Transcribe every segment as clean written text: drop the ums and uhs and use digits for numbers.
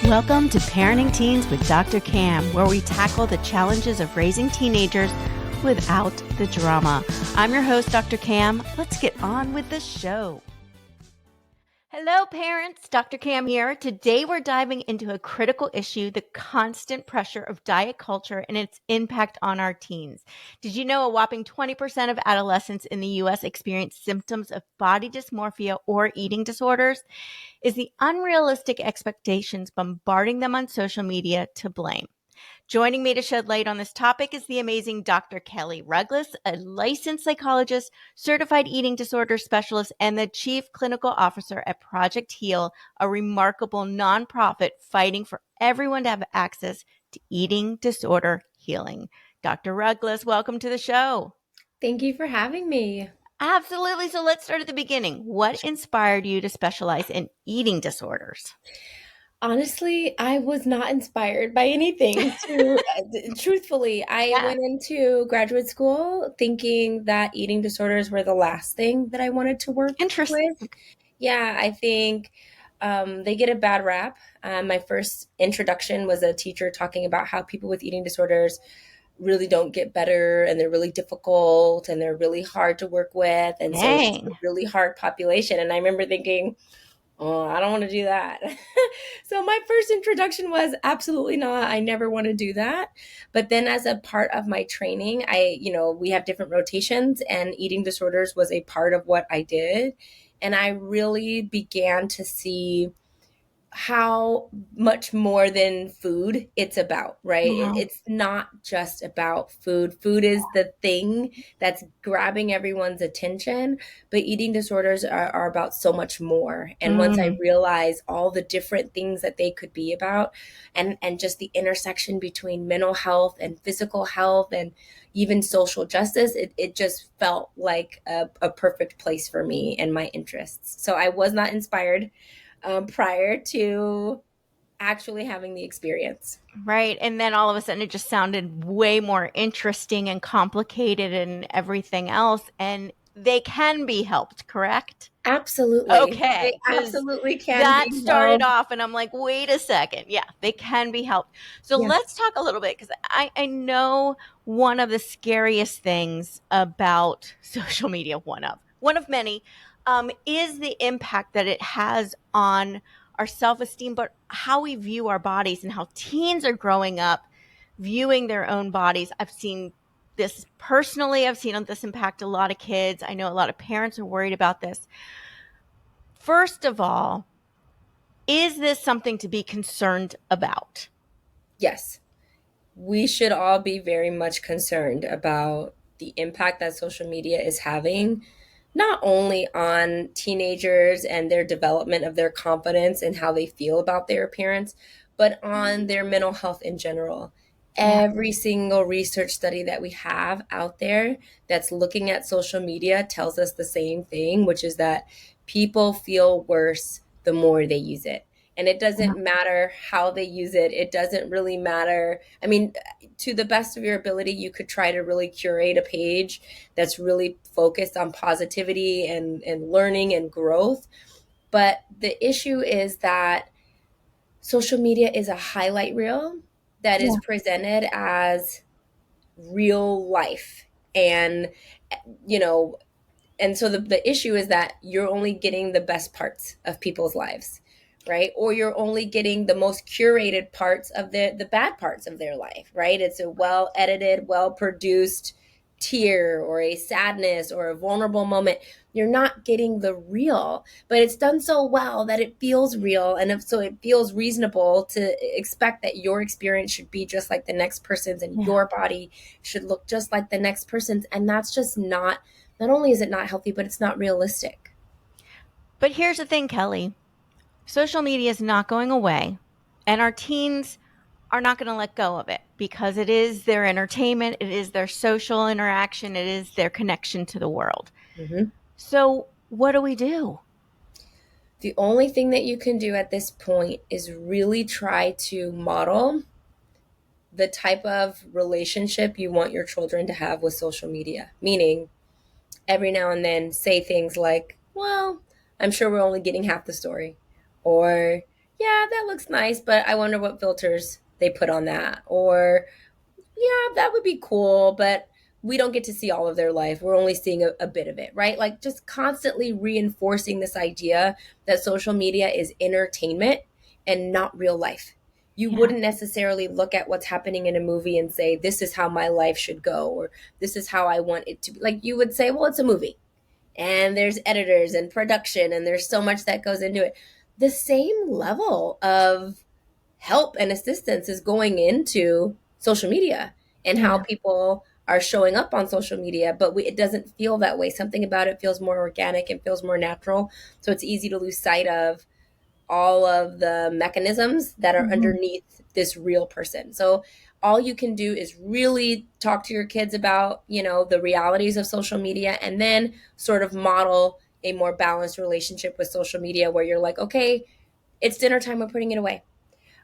Welcome to Parenting Teens with Dr. Cam, where we tackle the challenges of raising teenagers without the drama. I'm your host, Dr. Cam. Let's get on with the show. Hello, parents. Dr. Cam here. Today, we're diving into a critical issue, the constant pressure of diet culture and its impact on our teens. Did you know a whopping 20% of adolescents in the U.S. experience symptoms of body dysmorphia or eating disorders? Is the unrealistic expectations bombarding them on social media to blame? Joining me to shed light on this topic is the amazing Dr. Kelli Rugless, a licensed psychologist, certified eating disorder specialist, and the chief clinical officer at Project Heal, a remarkable nonprofit fighting for everyone to have access to eating disorder healing. Dr. Rugless, welcome to the show. Thank you for having me. Absolutely. So let's start at the beginning. What inspired you to specialize in eating disorders? Honestly, I was not inspired by anything. Truthfully, I went into graduate school thinking that eating disorders were the last thing that I wanted to work Interesting. with. Yeah, I think they get a bad rap. My first introduction was a teacher talking about how people with eating disorders really don't get better and they're really difficult and they're really hard to work with. And so it's a really hard population. And I remember thinking, oh, I don't want to do that. So my first introduction was absolutely not. I never want to do that. But then as a part of my training, we have different rotations and eating disorders was a part of what I did. And I really began to see how much more than food it's about, right? Wow. It's not just about food. Food is the thing that's grabbing everyone's attention, but eating disorders are about so much more. And once I realized all the different things that they could be about and just the intersection between mental health and physical health and even social justice, it just felt like a perfect place for me and my interests. So I was not inspired prior to actually having the experience. Right. And then all of a sudden it just sounded way more interesting and complicated and everything else. And they can be helped, correct? Absolutely. Okay. They absolutely can that be started helped. off and I'm like, wait a second. Yeah, they can be helped. So Yeah. let's talk a little bit because I know one of the scariest things about social media, one of many, is the impact that it has on our self-esteem, but how we view our bodies and how teens are growing up viewing their own bodies. I've seen this personally. I've seen this impact a lot of kids. I know a lot of parents are worried about this. First of all, is this something to be concerned about? Yes. We should all be very much concerned about the impact that social media is having, not only on teenagers and their development of their confidence and how they feel about their appearance, but on their mental health in general. Every single research study that we have out there that's looking at social media tells us the same thing, which is that people feel worse the more they use it. And it doesn't matter how they use it. It doesn't really matter. I mean, to the best of your ability, you could try to really curate a page that's really focused on positivity and learning and growth. But the issue is that social media is a highlight reel that is presented as real life. And, and so the issue is that you're only getting the best parts of people's lives, right? Or you're only getting the most curated parts of the bad parts of their life, right? It's a well edited, well produced tear or a sadness or a vulnerable moment. You're not getting the real, but it's done so well that it feels real. And so it feels reasonable to expect that your experience should be just like the next person's and your body should look just like the next person's. And that's just not only is it not healthy, but it's not realistic. But here's the thing, Kelli. Social media is not going away, and our teens are not going to let go of it because it is their entertainment, it is their social interaction, it is their connection to the world. Mm-hmm. So what do we do? The only thing that you can do at this point is really try to model the type of relationship you want your children to have with social media. Meaning, every now and then say things like, well, I'm sure we're only getting half the story. Or, yeah, that looks nice, but I wonder what filters they put on that. Or, yeah, that would be cool, but we don't get to see all of their life. We're only seeing a bit of it, right? Like just constantly reinforcing this idea that social media is entertainment and not real life. You Yeah. wouldn't necessarily look at what's happening in a movie and say, this is how my life should go, or this is how I want it to be. Like you would say, well, it's a movie and there's editors and production and there's so much that goes into it. The same level of help and assistance is going into social media and how Yeah. people are showing up on social media, but it doesn't feel that way. Something about it feels more organic and feels more natural. So it's easy to lose sight of all of the mechanisms that are Hmm. underneath this real person. So all you can do is really talk to your kids about, the realities of social media, and then sort of model a more balanced relationship with social media where you're like, okay, it's dinner time, we're putting it away.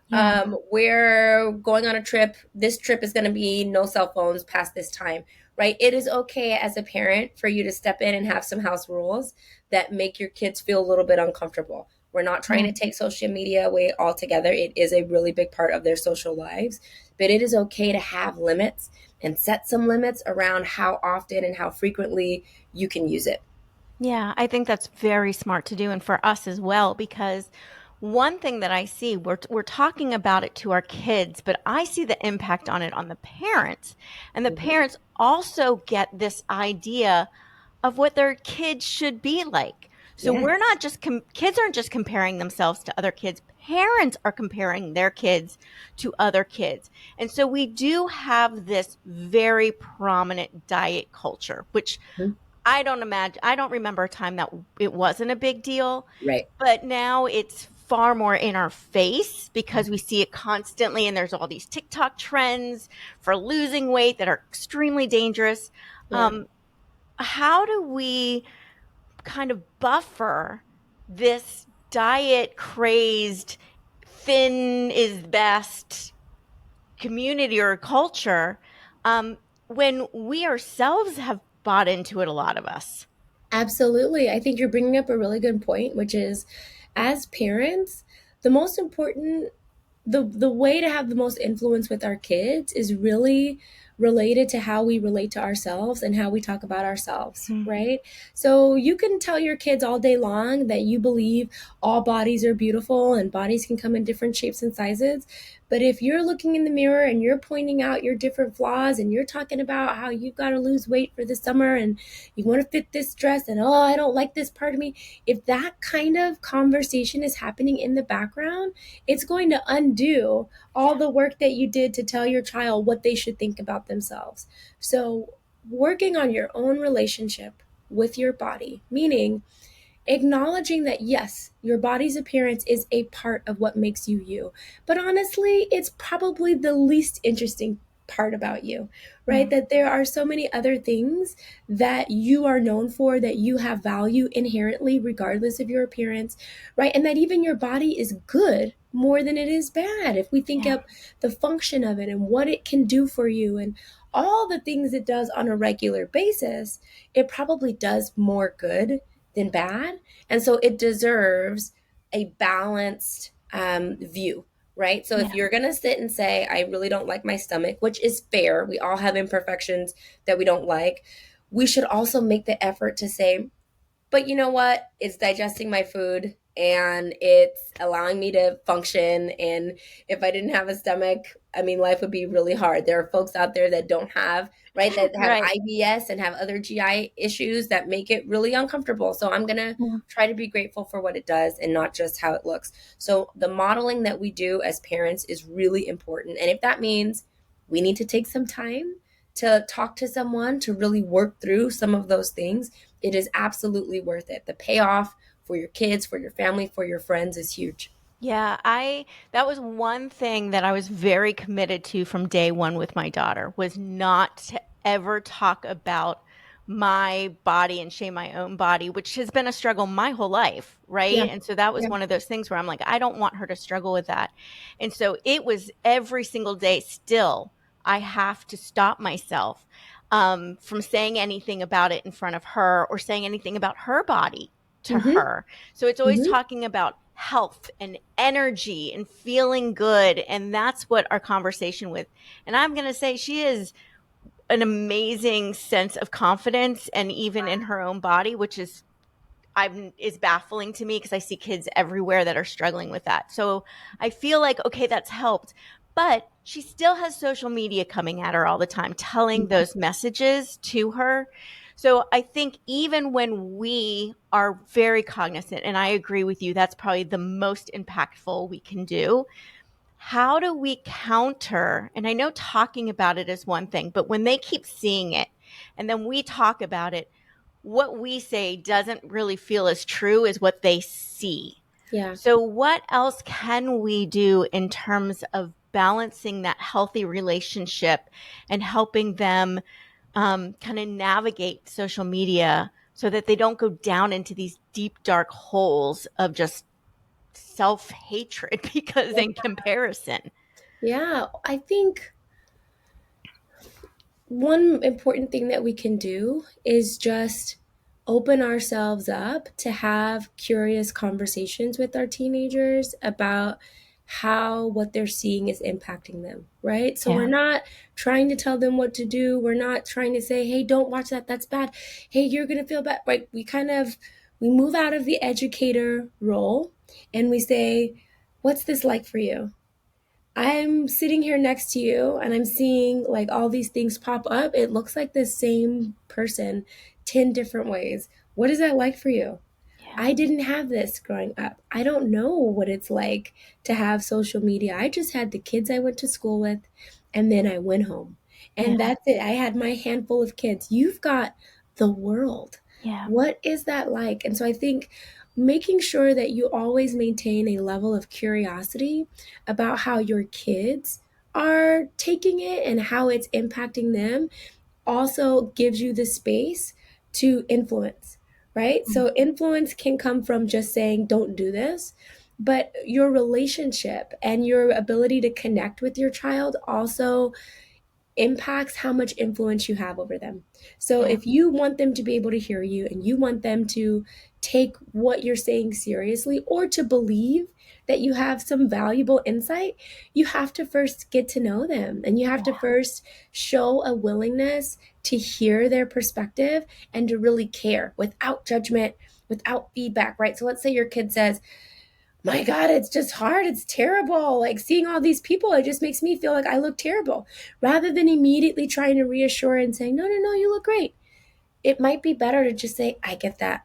Yeah. We're going on a trip. This trip is going to be no cell phones past this time, right? It is okay as a parent for you to step in and have some house rules that make your kids feel a little bit uncomfortable. We're not trying Yeah. to take social media away altogether. It is a really big part of their social lives, but it is okay to have limits and set some limits around how often and how frequently you can use it. Yeah, I think that's very smart to do, and for us as well, because one thing that I see, we're talking about it to our kids, but I see the impact on it on the parents. And the Mhm. parents also get this idea of what their kids should be like. So Yeah. we're not just kids aren't just comparing themselves to other kids. Parents are comparing their kids to other kids. And so we do have this very prominent diet culture, which Mhm. I don't remember a time that it wasn't a big deal, Right. but now it's far more in our face because we see it constantly. And there's all these TikTok trends for losing weight that are extremely dangerous. Yeah. How do we kind of buffer this diet crazed, thin is best community or culture um, when we ourselves have bought into it, a lot of us? Absolutely. I think you're bringing up a really good point, which is as parents, the most important the way to have the most influence with our kids is really related to how we relate to ourselves and how we talk about ourselves, Hmm. right? So you can tell your kids all day long that you believe all bodies are beautiful and bodies can come in different shapes and sizes, but if you're looking in the mirror and you're pointing out your different flaws and you're talking about how you've got to lose weight for the summer and you want to fit this dress and oh, I don't like this part of me, if that kind of conversation is happening in the background, it's going to undo all the work that you did to tell your child what they should think about themselves. So, working on your own relationship with your body, meaning acknowledging that yes, your body's appearance is a part of what makes you you. But honestly, it's probably the least interesting part about you, right? Hmm. That there are so many other things that you are known for, that you have value inherently, regardless of your appearance, right? And that even your body is good more than it is bad. If we think Yeah. of the function of it and what it can do for you and all the things it does on a regular basis, it probably does more good than bad. And so it deserves a balanced view, right? So if Yeah. you're going to sit and say, I really don't like my stomach, which is fair, we all have imperfections that we don't like, we should also make the effort to say, but you know what? It's digesting my food and it's allowing me to function. And if I didn't have a stomach, I mean, life would be really hard. There are folks out there that don't have, right, that have Right. IBS and have other GI issues that make it really uncomfortable. So I'm going to Yeah. try to be grateful for what it does and not just how it looks. So the modeling that we do as parents is really important. And if that means we need to take some time to talk to someone to really work through some of those things, it is absolutely worth it. The payoff for your kids, for your family, for your friends is huge. Yeah, that was one thing that I was very committed to from day one with my daughter, was not to ever talk about my body and shame my own body, which has been a struggle my whole life, right? Yeah. And so that was Yeah. one of those things where I'm like, I don't want her to struggle with that. And so it was every single day still, I have to stop myself from saying anything about it in front of her or saying anything about her body to Mm-hmm. her. So it's always Mm-hmm. talking about health and energy and feeling good. And that's what our conversation with. And I'm going to say she is an amazing sense of confidence and even in her own body, which is baffling to me because I see kids everywhere that are struggling with that. So I feel like, okay, that's helped. But she still has social media coming at her all the time, telling those messages to her. So I think even when we are very cognizant, and I agree with you, that's probably the most impactful we can do. How do we counter? And I know talking about it is one thing, but when they keep seeing it and then we talk about it, what we say doesn't really feel as true as what they see. Yeah. So, what else can we do in terms of balancing that healthy relationship and helping them kind of navigate social media so that they don't go down into these deep, dark holes of just self hatred because in comparison? Yeah, I think one important thing that we can do is just open ourselves up to have curious conversations with our teenagers about how what they're seeing is impacting them, right? So we're Yeah. not trying to tell them what to do. We're not trying to say, "Hey, don't watch that. That's bad. Hey, you're going to feel bad." Like we move out of the educator role and we say, "What's this like for you? I'm sitting here next to you and I'm seeing like all these things pop up. It looks like the same person 10 different ways. What is that like for you? Yeah. I didn't have this growing up. I don't know what it's like to have social media. I just had the kids I went to school with, and then I went home. And Yeah. that's it. I had my handful of kids. You've got the world. Yeah. What is that like?" And so I think making sure that you always maintain a level of curiosity about how your kids are taking it and how it's impacting them also gives you the space to influence, right? So influence can come from just saying, "Don't do this." But your relationship and your ability to connect with your child also impacts how much influence you have over them. So Yeah. if you want them to be able to hear you and you want them to take what you're saying seriously or to believe that you have some valuable insight, you have to first get to know them and you have to first show a willingness to hear their perspective and to really care without judgment, without feedback, right? So let's say your kid says, "My God, it's just hard. It's terrible. Like seeing all these people, it just makes me feel like I look terrible." Rather than immediately trying to reassure and saying, "No, no, no, you look great." It might be better to just say, "I get that."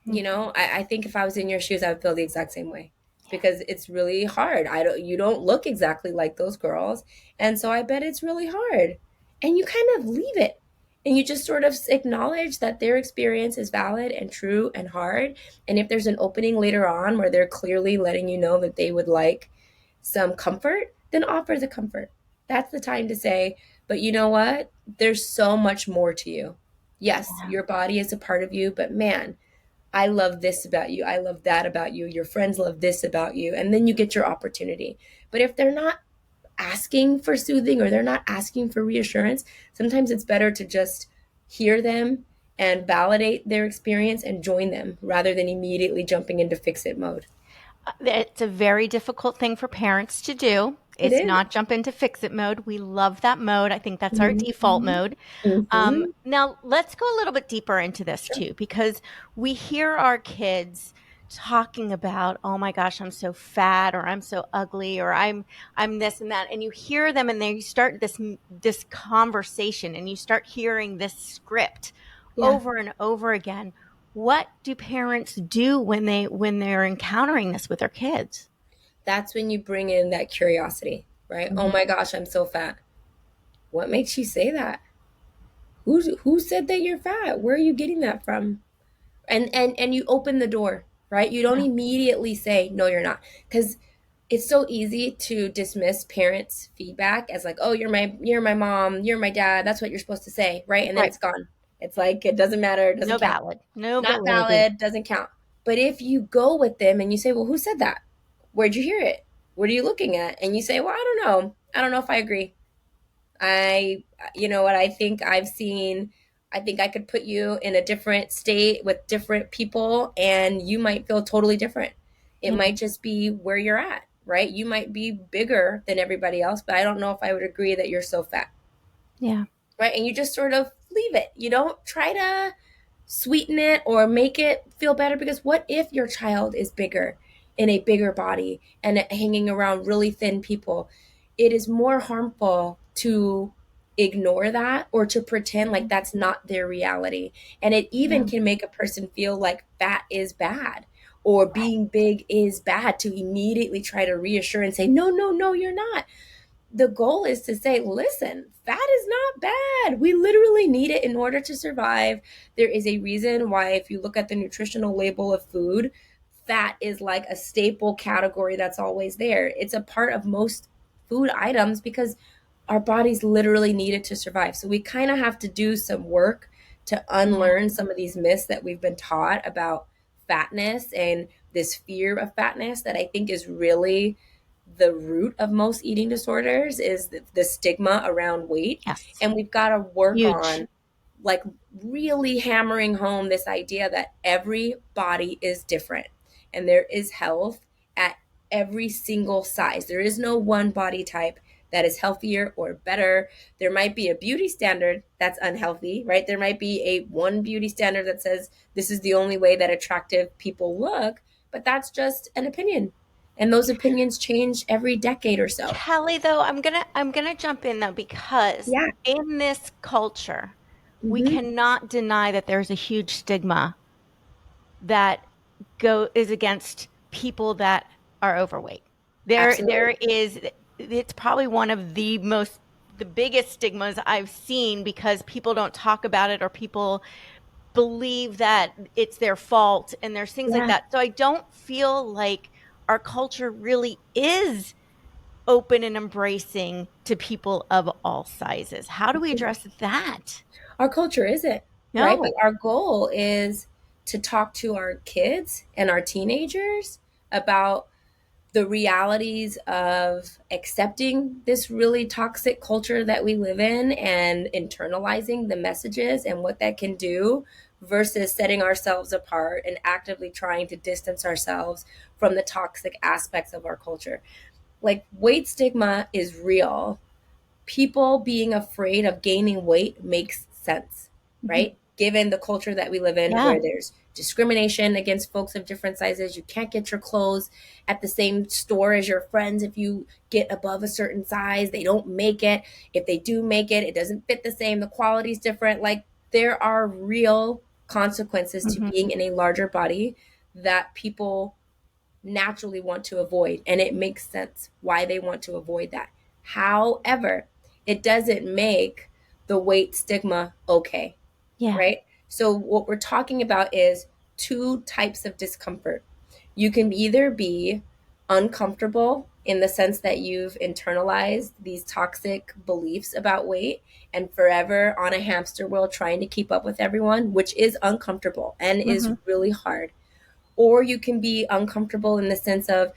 Mhm. I think if I was in your shoes, I would feel the exact same way because it's really hard. You don't look exactly like those girls. And so I bet it's really hard. And you kind of leave it. And you just sort of acknowledge that their experience is valid and true and hard. And if there's an opening later on where they're clearly letting you know that they would like some comfort, then offer the comfort. That's the time to say, "But you know what? There's so much more to you. Yes, Yeah. your body is a part of you, but man, I love this about you. I love that about you. Your friends love this about you." And then you get your opportunity. But if they're not asking for soothing or they're not asking for reassurance, sometimes it's better to just hear them and validate their experience and join them rather than immediately jumping into fix it mode. It's a very difficult thing for parents to do. It It's is. not jump into fix it mode. We love that mode. I think that's our default Mhm. mode. Mhm. Now, let's go a little bit deeper into this Sure. too, because we hear our kids talking about, "Oh my gosh, I'm so fat," or "I'm so ugly," or I'm this and that," and you hear them, and then you start this conversation, and you start hearing this script Yeah. over and over again. What do parents do when they're encountering this with their kids? That's when you bring in that curiosity, right? "Oh Mhm. my gosh, I'm so fat." What makes you say that? Who said that you're fat? Where are you getting that from? And you open the door, right? You don't Yeah. immediately say, "No, you're not," because it's so easy to dismiss parents' feedback as like, "Oh, you're my mom, you're my dad. That's what you're supposed to say," right? And then Right. it's gone. It's like it doesn't matter, it No doesn't count. valid. No Not validity. valid, doesn't count. But if you go with them and you say, "Well, who said that? Where'd you hear it? What are you looking at?" And you say, "Well, I don't know. I don't know if I agree. I, you know what, I think I could put you in a different state with different people and you might feel totally different." It Yeah. might just be where you're at, right? You might be bigger than everybody else, but I don't know if I would agree that you're so fat, Yeah. right? And you just sort of leave it. You don't try to sweeten it or make it feel better, because what if your child is bigger, in a bigger body, and hanging around really thin people? It is more harmful to ignore that or to pretend like Mhm. that's not their reality. And it even Yeah. can make a person feel like fat is bad or being big is bad, to immediately try to reassure and say, no, no, no, you're not. The goal is to say, listen, fat is not bad. We literally need it in order to survive. There is a reason why, if you look at the nutritional label of food, fat is like a staple category that's always there. It's a part of most food items because our bodies literally need it to survive. So we kind of have to do some work to Yeah. unlearn some of these myths that we've been taught about fatness, and this fear of fatness that I think is really the root of most eating disorders, is the stigma around weight. Yes. And we've got to work Huge. on, like, really hammering home this idea that every body is different and there is health at every single size. There is no one body type that is healthier or better. There might be a beauty standard that's unhealthy, right? There might be a one beauty standard that says this is the only way that attractive people look, but that's just an opinion. And those opinions change every decade or so. Kelly, though, I'm gonna jump in though, because Yeah. in this culture, we Mm-hmm. cannot deny that there's a huge stigma that go is against people that are overweight. There Absolutely. is, it's probably one of the biggest stigmas I've seen, because people don't talk about it, or people believe that it's their fault, and there's things like Yeah. that. So I don't feel like our culture really is open and embracing to people of all sizes. How do we address that? Our culture isn't, right? But No. our goal is to talk to our kids and our teenagers about the realities of accepting this really toxic culture that we live in and internalizing the messages and what that can do, versus setting ourselves apart and actively trying to distance ourselves from the toxic aspects of our culture. Like, weight stigma is real. People being afraid of gaining weight makes sense, Mhm. right? Given the culture that we live in, Yeah. where there's discrimination against folks of different sizes. You can't get your clothes at the same store as your friends if you get above a certain size. They don't make it. If they do make it, it doesn't fit the same. The quality's different. Like, there are real consequences to Mhm. being in a larger body that people naturally want to avoid. And it makes sense why they want to avoid that. However, it doesn't make the weight stigma okay, Yeah. right? So, what we're talking about is two types of discomfort. You can either be uncomfortable in the sense that you've internalized these toxic beliefs about weight and forever on a hamster wheel trying to keep up with everyone, which is uncomfortable and is Mhm. really hard. Or you can be uncomfortable in the sense of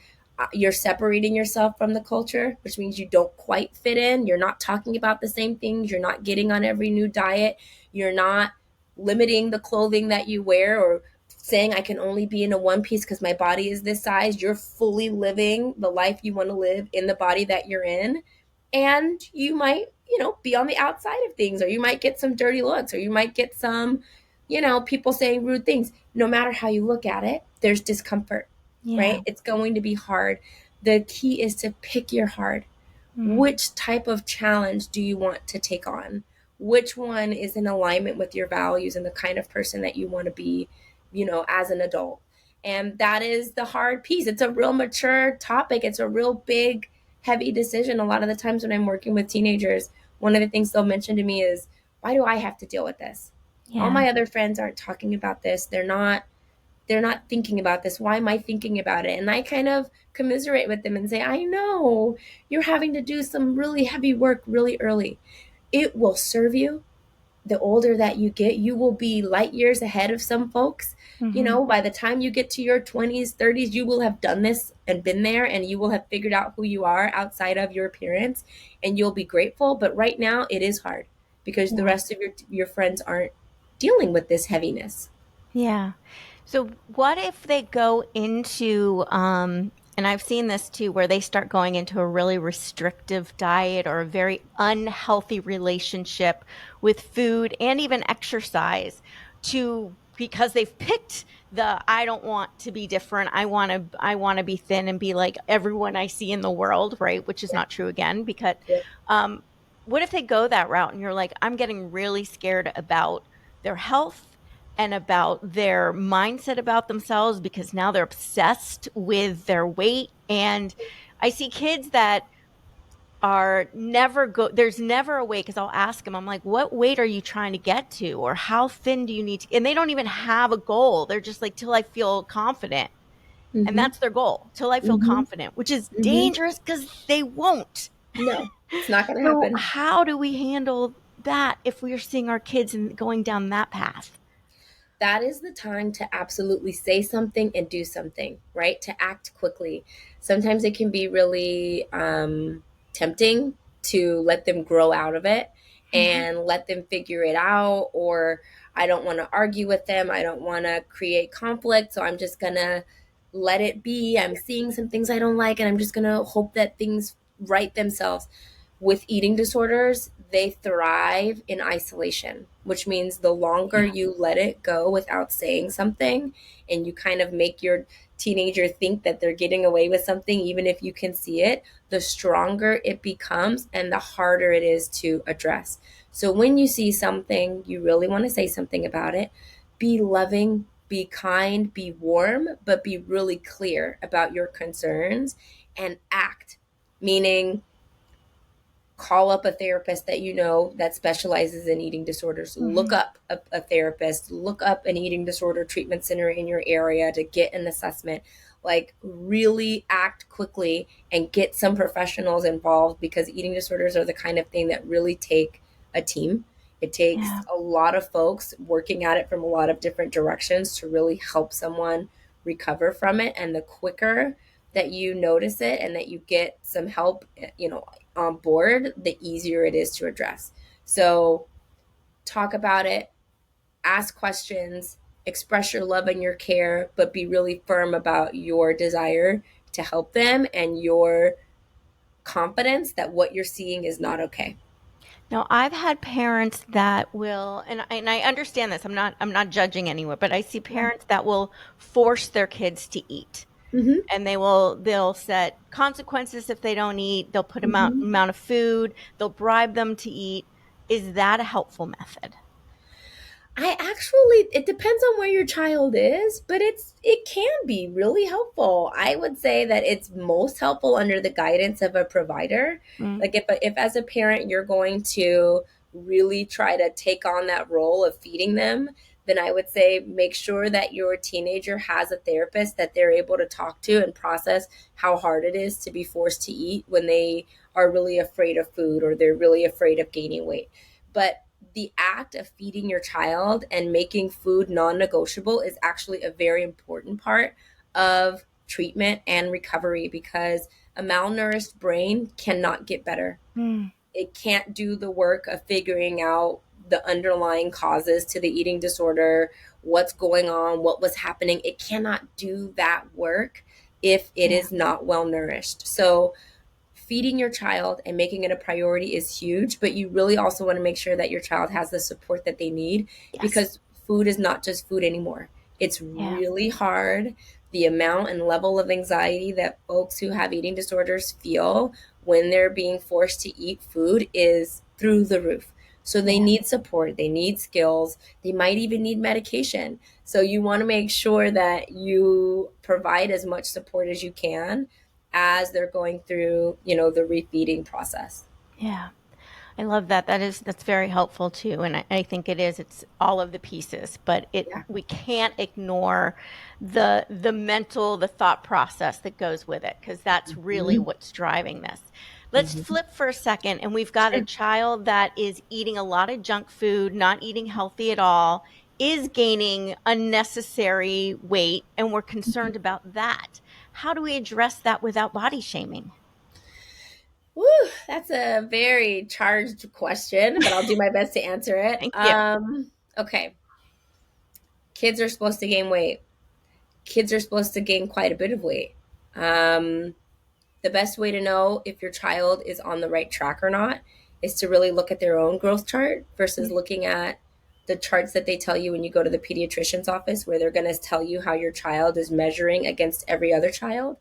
you're separating yourself from the culture, which means you don't quite fit in. You're not talking about the same things. You're not getting on every new diet. You're not limiting the clothing that you wear, or saying I can only be in a one piece because my body is this size. You're fully living the life you want to live in the body that you're in. And you might, be on the outside of things, or you might get some dirty looks, or you might get some, people saying rude things. No matter how you look at it, there's discomfort, Yeah. right? It's going to be hard. The key is to pick your heart. Mm. Which type of challenge do you want to take on? Which one is in alignment with your values and the kind of person that you want to be, as an adult? And that is the hard piece. It's a real mature topic. It's a real big, heavy decision. A lot of the times when I'm working with teenagers, one of the things they'll mention to me is, why do I have to deal with this? All Yeah. my other friends aren't talking about this. They're not thinking about this. Why am I thinking about it? And I kind of commiserate with them and say, I know you're having to do some really heavy work really early. It will serve you. The older that you get, you will be light years ahead of some folks. Mhm. By the time you get to your 20s, 30s, you will have done this and been there, and you will have figured out who you are outside of your appearance, and you'll be grateful. But right now, it is hard because the Yeah. rest of your friends aren't dealing with this heaviness. Yeah. So what if they go into and I've seen this too, where they start going into a really restrictive diet or a very unhealthy relationship with food and even exercise to because they've picked the I don't want to be different. I want to be thin and be like everyone I see in the world, right? Which is Yeah. not true again because Yeah. um what if they go that route and you're like I'm getting really scared about their health and about their mindset about themselves because now they're obsessed with their weight. And I see kids that are never there's never a way because I'll ask them, I'm like, what weight are you trying to get to? Or how thin do you need to? And they don't even have a goal. They're just like, till I feel confident. And Mm-hmm. that's their goal, till I feel Mm-hmm. confident, which is Mm-hmm. dangerous because they won't. No, it's not going to So, happen. how do we handle that if we are seeing our kids and going down that path? That is the time to absolutely say something and do something, right? To act quickly. Sometimes it can be really tempting to let them grow out of it Mm-hmm. and let them figure it out. Or I don't want to argue with them. I don't want to create conflict. So I'm just going to let it be. I'm seeing some things I don't like, and I'm just going to hope that things right themselves. With eating disorders, they thrive in isolation, which means the longer Yeah. you let it go without saying something and you kind of make your teenager think that they're getting away with something, even if you can see it, the stronger it becomes and the harder it is to address. So when you see something, you really want to say something about it. Be loving, be kind, be warm, but be really clear about your concerns and act, meaning call up a therapist that you know that specializes in eating disorders. Look Mm-hmm. up a therapist, look up an eating disorder treatment center in your area to get an assessment. Like, really act quickly and get some professionals involved, because eating disorders are the kind of thing that really take a team. It takes Yeah. a lot of folks working at it from a lot of different directions to really help someone recover from it. And the quicker that you notice it and that you get some help, on board, the easier it is to address. So talk about it, ask questions, express your love and your care, but be really firm about your desire to help them and your confidence that what you're seeing is not okay. Now, I've had parents that will, and I understand this. I'm not judging anyone, but I see Yeah. parents that will force their kids to eat, Mm-hmm. and they'll set consequences if they don't eat. They'll put Mm-hmm. amount of food. They'll bribe them to eat. Is that a helpful method? It depends on where your child is, but it can be really helpful. I would say that it's most helpful under the guidance of a provider. Mm, Like, if as a parent you're going to really try to take on that role of feeding them, then I would say make sure that your teenager has a therapist that they're able to talk to and process how hard it is to be forced to eat when they are really afraid of food or they're really afraid of gaining weight. But the act of feeding your child and making food non-negotiable is actually a very important part of treatment and recovery, because a malnourished brain cannot get better. mm, It can't do the work of figuring out the underlying causes to the eating disorder, what's going on, what was happening. It cannot do that work if it yeah. is not well nourished. So feeding your child and making it a priority is huge, but you really also want to make sure that your child has the support that they need, Yes. because food is not just food anymore. It's Yeah. really hard. The amount and level of anxiety that folks who have eating disorders feel when they're being forced to eat food is through the roof. So they Yeah. need support, they need skills, they might even need medication. So you want to make sure that you provide as much support as you can as they're going through, the refeeding process. Yeah. I love that. That's very helpful too. And I think it is. It's all of the pieces, but Yeah. we can't ignore the thought process that goes with it, because that's really Mhm. what's driving this. Let's Mhm. flip for a second, and we've got a Sure. child that is eating a lot of junk food, not eating healthy at all, is gaining unnecessary weight, and we're concerned about that. How do we address that without body shaming? Woo, that's a very charged question, but I'll do my best to answer it. Thank you. Okay, kids are supposed to gain weight. kids are supposed to gain quite a bit of weight. The best way to know if your child is on the right track or not is to really look at their own growth chart versus looking at the charts that they tell you when you go to the pediatrician's office, where they're going to tell you how your child is measuring against every other child.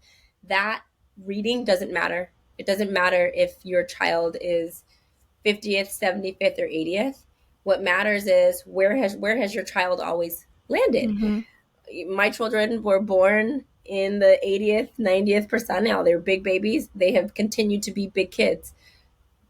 That reading doesn't matter. It doesn't matter if your child is 50th, 75th, or 80th. What matters is where has your child always landed. My children were born in the 80th, 90th percentile. They're big babies. They have continued to be big kids.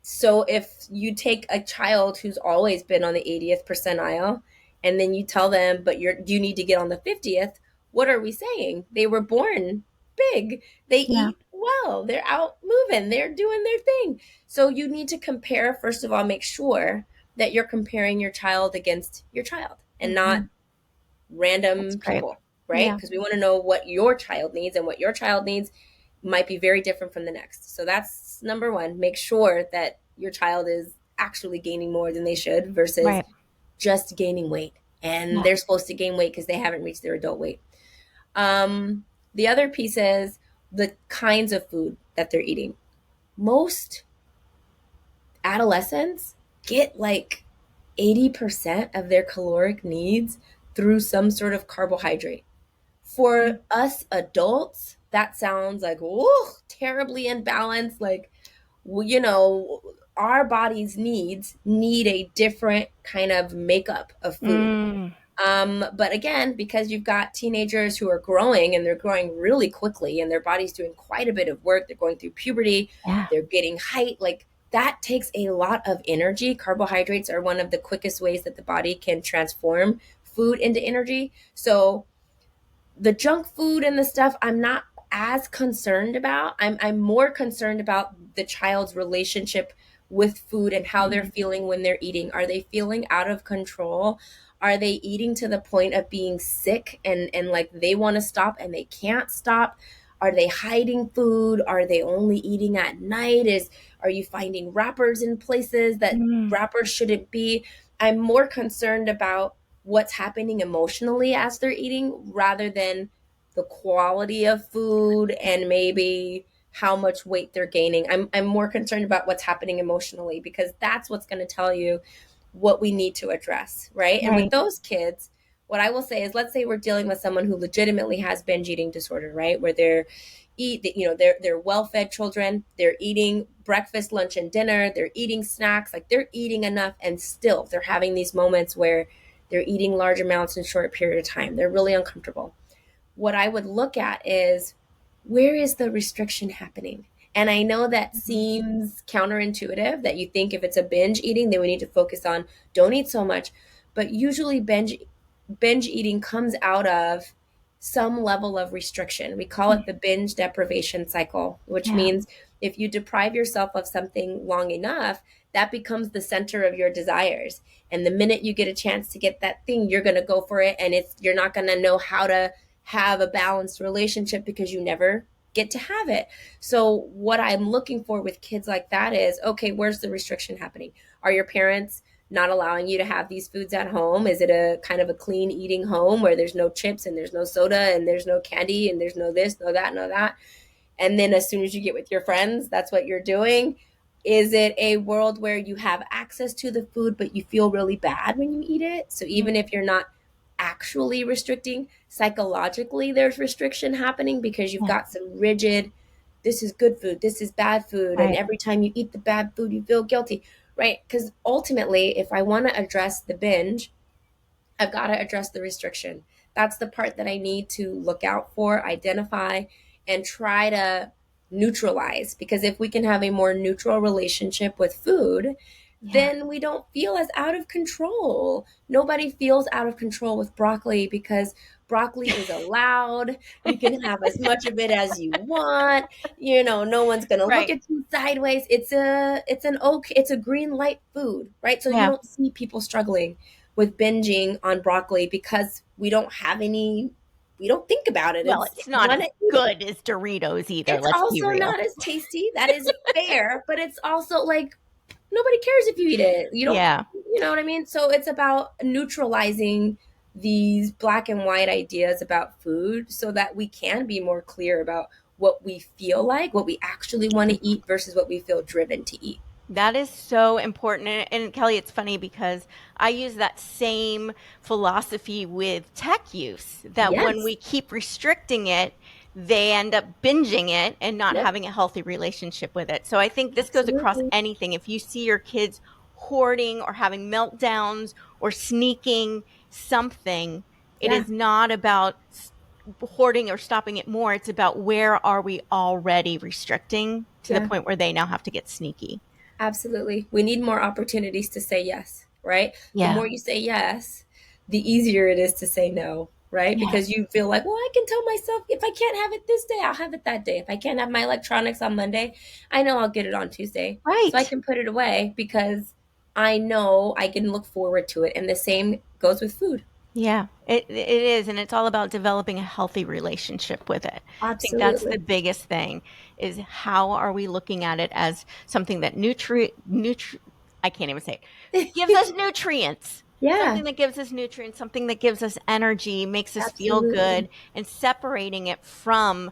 So if you take a child who's always been on the 80th percentile and then you tell them, but you need to get on the 50th, what are we saying? They were born big. They eat well. They're out moving. They're doing their thing. So you need to compare, first of all, make sure that you're comparing your child against your child and not random people, right? Because we want to know what your child needs, and what your child needs might be very different from the next. So that's number one. Make sure that your child is actually gaining more than they should versus just gaining weight. And they're supposed to gain weight because they haven't reached their adult weight. The other piece is the kinds of food that they're eating. Most adolescents get like 80% of their caloric needs through some sort of carbohydrate. For us adults, that sounds like, oh, terribly imbalanced. Like, you know, our body's needs need a different kind of makeup of food. But again, because you've got teenagers who are growing, and they're growing really quickly, and their body's doing quite a bit of work. They're going through puberty. They're getting height. Like, that takes a lot of energy. Carbohydrates are one of the quickest ways that the body can transform food into energy. So the junk food and the stuff, I'm not as concerned about. I'm more concerned about the child's relationship with food and how they're feeling when they're eating. Are they feeling out of control? Are they eating to the point of being sick and like they want to stop and they can't stop? Are they hiding food? Are they only eating at night? Are you finding wrappers in places that wrappers shouldn't be? I'm more concerned about what's happening emotionally as they're eating rather than the quality of food and maybe how much weight they're gaining. I'm more concerned about what's happening emotionally, because that's what's going to tell you what we need to address, right? And with those kids, what I will say is, let's say we're dealing with someone who legitimately has binge eating disorder, right? Where they're well-fed children, they're eating breakfast, lunch, and dinner, they're eating snacks, like they're eating enough, and still they're having these moments where they're eating large amounts in a short period of time. They're really uncomfortable. What I would look at is, where is the restriction happening? And I know that seems counterintuitive, that you think if it's a binge eating, then we need to focus on don't eat so much. But usually binge eating comes out of some level of restriction. We call it the binge deprivation cycle, which means if you deprive yourself of something long enough, that becomes the center of your desires. And the minute you get a chance to get that thing, you're going to go for it. And you're not going to know how to have a balanced relationship because you never get to have it. So what I'm looking for with kids like that is, okay, where's the restriction happening? Are your parents not allowing you to have these foods at home? Is it a kind of a clean eating home where there's no chips and there's no soda and there's no candy and there's no this, no that, no that? And then as soon as you get with your friends, that's what you're doing. Is it a world where you have access to the food, but you feel really bad when you eat it? So even if you're not actually restricting, psychologically there's restriction happening because you've got some rigid, this is good food, this is bad food. And every time you eat the bad food, you feel guilty, right? Because ultimately, if I want to address the binge, I've got to address the restriction. That's the part that I need to look out for, identify, and try to neutralize. Because if we can have a more neutral relationship with food, then we don't feel as out of control. Nobody feels out of control with broccoli because broccoli is allowed. You can have as much of it as you want. No one's going to look at you sideways. It's a green light food, right? So you don't see people struggling with binging on broccoli because we don't think about it. Well, it's not as good as Doritos either. It's also not as tasty. That is fair, but it's also like, nobody cares if you eat it. You don't, you know what I mean? So it's about neutralizing these black and white ideas about food so that we can be more clear about what we feel like, what we actually want to eat versus what we feel driven to eat. That is so important. And Kelly, it's funny because I use that same philosophy with tech use, that when Yes. we keep restricting it, they end up binging it and not Yep. having a healthy relationship with it. So I think this goes across Absolutely. anything. If you see your kids hoarding or having meltdowns or sneaking something, it Yeah. is not about hoarding or stopping it more. It's about where are we already restricting to the Yeah. point where they now have to get sneaky. Absolutely. We need more opportunities to say yes, right? The Yeah. more you say yes, the easier it is to say no, right? Yeah. Because you feel like, well, I can tell myself if I can't have it this day, I'll have it that day. If I can't have my electronics on Monday, I know I'll get it on Tuesday. So I Right. can put it away because I know I can look forward to it. And the same goes with food. Yeah, it is, and it's all about developing a healthy relationship with it. I think that's the Absolutely. biggest thing is how are we looking at it as something that I can't even say it, gives us nutrients. Yeah, Something that gives us nutrients, something that gives us energy, makes us feel absolutely. good, and separating it from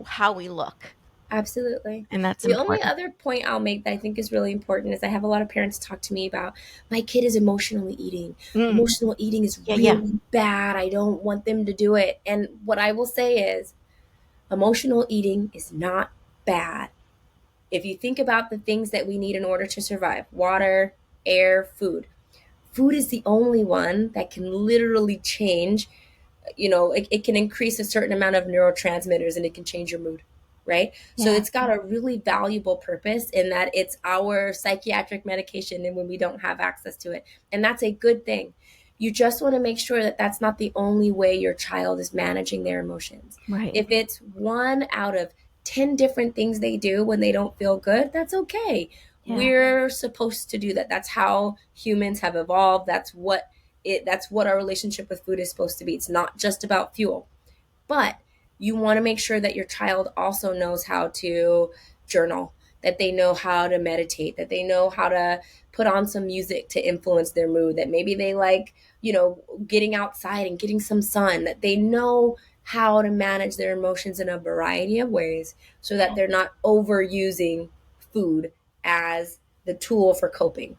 how we look. Absolutely. And that's The only important. other point I'll make that I think is really important is I have a lot of parents talk to me about my kid is emotionally eating. Mm, Emotional eating is yeah, yeah, really bad. I don't want them to do it. And what I will say is emotional eating is not bad. If you think about the things that we need in order to survive, water, air, food is the only one that can literally change, it can increase a certain amount of neurotransmitters and it can change your mood, right? So yeah. it's got a really valuable purpose in that it's our psychiatric medication and when we don't have access to it. And that's a good thing. You just want to make sure that that's not the only way your child is managing their emotions. Right. If it's one out of 10 different things they do when they don't feel good, that's okay. Yeah. We're supposed to do that. That's how humans have evolved. That's what our relationship with food is supposed to be. It's not just about fuel. But you want to make sure that your child also knows how to journal, that they know how to meditate, that they know how to put on some music to influence their mood, that maybe they like, getting outside and getting some sun, that they know how to manage their emotions in a variety of ways so that they're not overusing food as the tool for coping.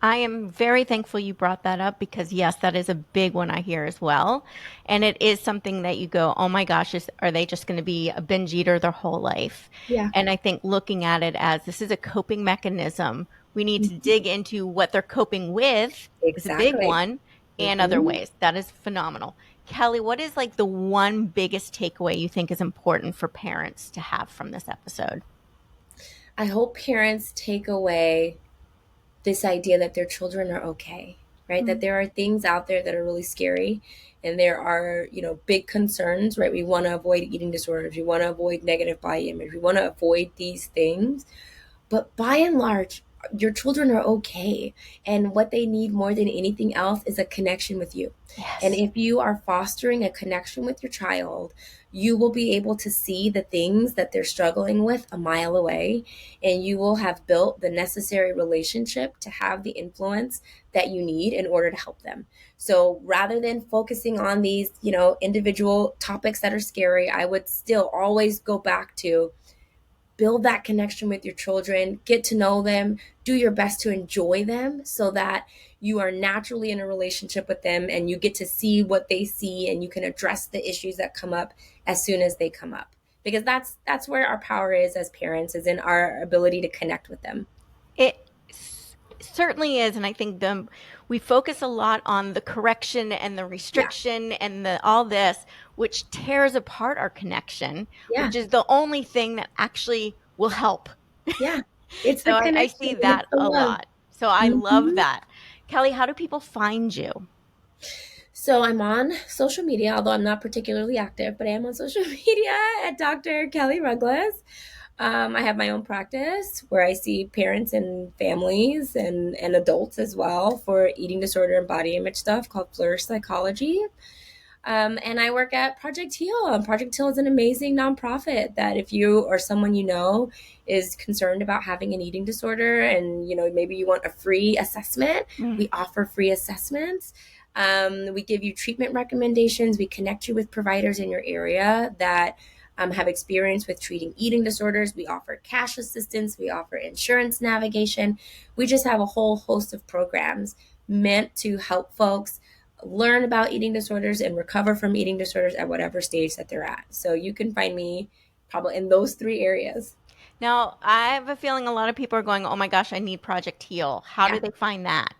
I am very thankful you brought that up because, yes, that is a big one I hear as well. And it is something that you go, oh my gosh, are they just going to be a binge eater their whole life? Yeah, And I think looking at it as this is a coping mechanism, we need to dig into what they're coping with is a big exactly. one and other Hmm. ways. That is phenomenal. Kelly, what is like the one biggest takeaway you think is important for parents to have from this episode? I hope parents take away this idea that their children are okay, right? That there are things out there that are really scary and there are, big concerns, right? We want to avoid eating disorders. We want to avoid negative body image. We want to avoid these things. But by and large, your children are okay. And what they need more than anything else is a connection with you. And Yes. if you are fostering a connection with your child, you will be able to see the things that they're struggling with a mile away. And you will have built the necessary relationship to have the influence that you need in order to help them. So rather than focusing on these, individual topics that are scary, I would still always go back to build that connection with your children, get to know them, do your best to enjoy them so that you are naturally in a relationship with them and you get to see what they see and you can address the issues that come up as soon as they come up. Because that's where our power is as parents, is in our ability to connect with them. It certainly is, and I think we focus a lot on the correction and the Yeah. restriction and the all this, which tears apart our connection, Yeah. which is the only thing that actually will help. Yeah. It's So the I connection see and it's that the a love. lot. So I love Mhm. that. Kelly, how do people find you? So I'm on social media, although I'm not particularly active, but I am on social media at Dr. Kelli Rugless. I have my own practice where I see parents and families and adults as well for eating disorder and body image stuff called Flourish Psychology. And I work at Project Heal. And Project Heal is an amazing nonprofit that if you or someone you know is concerned about having an eating disorder and maybe you want a free assessment, Mm. we offer free assessments. We give you treatment recommendations. We connect you with providers in your area that have experience with treating eating disorders. We offer cash assistance. We offer insurance navigation. We just have a whole host of programs meant to help folks learn about eating disorders and recover from eating disorders at whatever stage that they're at. So you can find me probably in those 3 areas. Now, I have a feeling a lot of people are going, oh my gosh, I need Project Heal. How do they find that?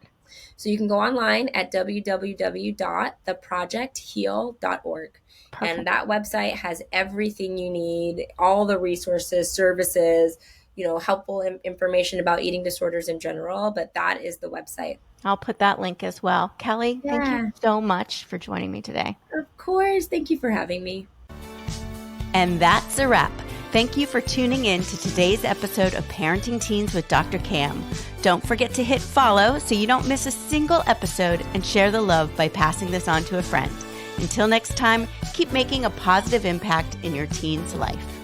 So you can go online at www.theprojectheal.org. Perfect. And that website has everything you need, all the resources, services, helpful information about eating disorders in general. But that is the website. I'll put that link as well. Kelli, thank you so much for joining me today. Of course. Thank you for having me. And that's a wrap. Thank you for tuning in to today's episode of Parenting Teens with Dr. Cam. Don't forget to hit follow so you don't miss a single episode, and share the love by passing this on to a friend. Until next time, keep making a positive impact in your teen's life.